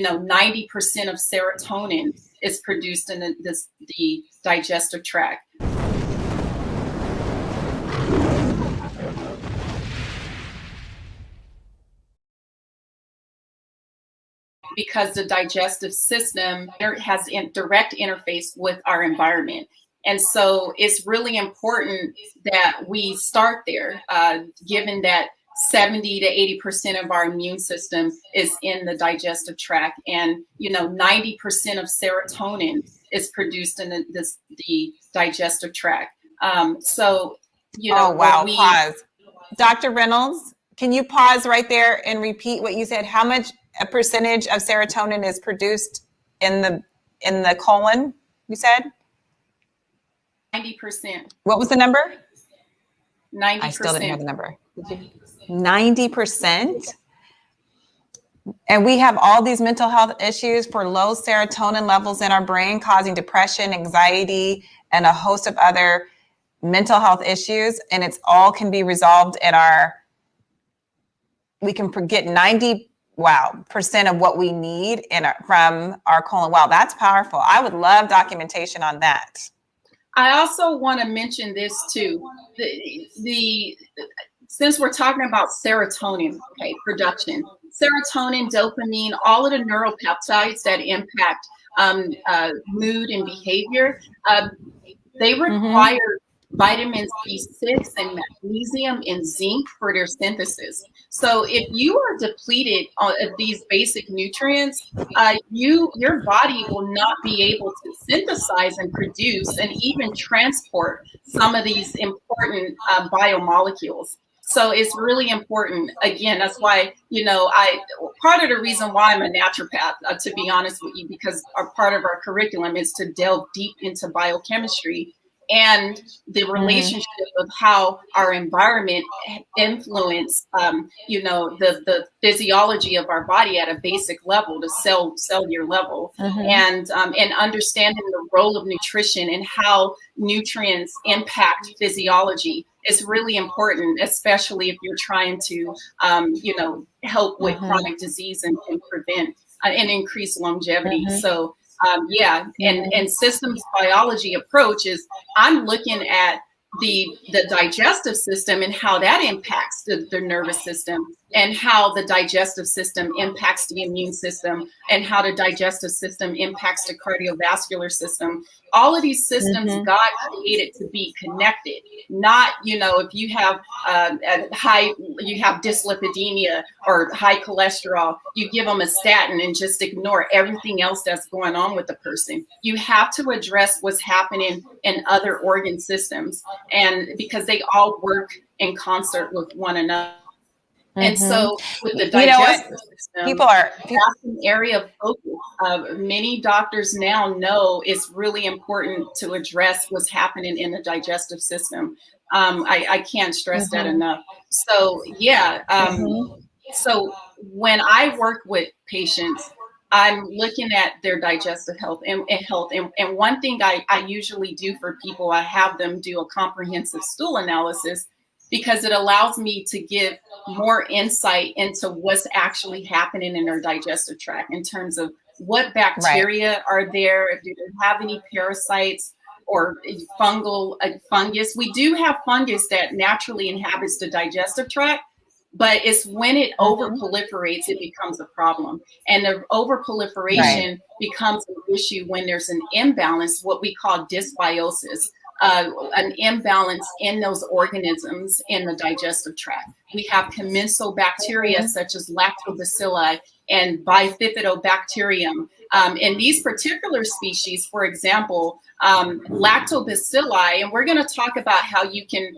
90% of serotonin is produced in the digestive tract. Because the digestive system has a direct interface with our environment. And so it's really important that we start there, given that 70 to 80% of our immune system is in the digestive tract. And, 90% of serotonin is produced in the digestive tract. Oh, wow. Pause. Dr. Reynolds, can you pause right there and repeat what you said? How much a percentage of serotonin is produced in the colon, you said? 90%. What was the number? 90%. I still didn't hear the number. 90%? And we have all these mental health issues for low serotonin levels in our brain, causing depression, anxiety, and a host of other mental health issues. And it's all can be resolved we can get 90% of what we need from our colon. Wow, that's powerful. I would love documentation on that. I also want to mention this too. Since we're talking about serotonin, production, serotonin, dopamine, all of the neuropeptides that impact mood and behavior, they require vitamins B6 and magnesium and zinc for their synthesis. So if you are depleted of these basic nutrients, your body will not be able to synthesize and produce and even transport some of these important biomolecules. So it's really important. Again, that's why, part of the reason why I'm a naturopath, to be honest with you, because part of our curriculum is to delve deep into biochemistry and the relationship of how our environment influence, the physiology of our body at a basic level, the cellular level, and understanding the role of nutrition and how nutrients impact physiology is really important, especially if you're trying to, help with chronic disease and prevent and increase longevity. So. And systems biology approach is I'm looking at the digestive system and how that impacts the nervous system, and how the digestive system impacts the immune system, and how the digestive system impacts the cardiovascular system. All of these systems God created to be connected. Not, if you have you have dyslipidemia or high cholesterol, you give them a statin and just ignore everything else that's going on with the person. You have to address what's happening in other organ systems, and because they all work in concert with one another. And so with the digestive system, that's an area of focus. Many doctors now know it's really important to address what's happening in the digestive system. I can't stress that enough. So, so when I work with patients, I'm looking at their digestive health and health. And one thing I usually do for people, I have them do a comprehensive stool analysis, because it allows me to give more insight into what's actually happening in their digestive tract in terms of what bacteria are there, do they have any parasites or fungus. We do have fungus that naturally inhabits the digestive tract, but it's when it over-proliferates, it becomes a problem. And the over-proliferation becomes an issue when there's an imbalance, what we call dysbiosis. An imbalance in those organisms in the digestive tract. We have commensal bacteria such as lactobacilli and bifidobacterium. In these particular species, for example, lactobacilli, and we're going to talk about how you can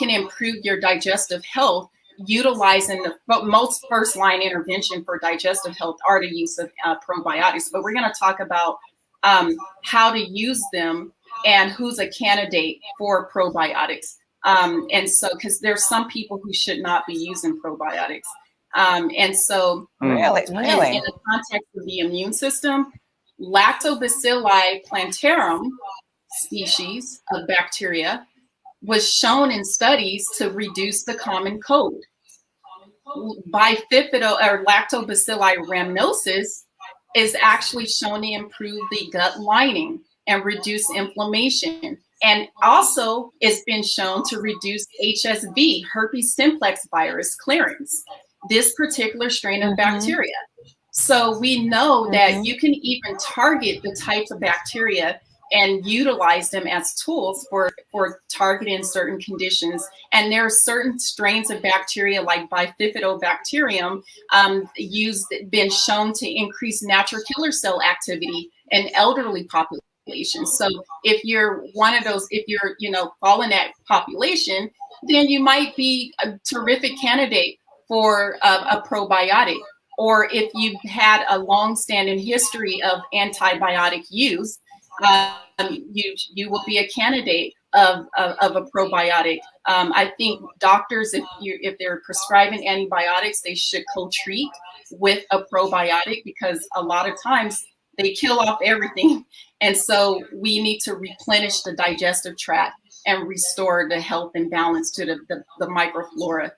improve your digestive health utilizing the most first line intervention for digestive health are the use of probiotics. But we're going to talk about how to use them and who's a candidate for probiotics. And so, because there's some people who should not be using probiotics. And so really? In the context of the immune system, Lactobacilli plantarum species of bacteria was shown in studies to reduce the common cold. Bififido or Lactobacilli rhamnosus is actually shown to improve the gut lining and reduce inflammation. And also, it's been shown to reduce HSV, herpes simplex virus clearance, this particular strain of Mm-hmm. bacteria. So we know that Mm-hmm. you can even target the types of bacteria and utilize them as tools for targeting certain conditions. And there are certain strains of bacteria like bifidobacterium been shown to increase natural killer cell activity in elderly populations. So if you're one of those, if you're, fall in that population, then you might be a terrific candidate for a probiotic. Or if you've had a long-standing history of antibiotic use, you will be a candidate of a probiotic. I think doctors, if they're prescribing antibiotics, they should co-treat with a probiotic, because a lot of times they kill off everything, and so we need to replenish the digestive tract and restore the health and balance to the microflora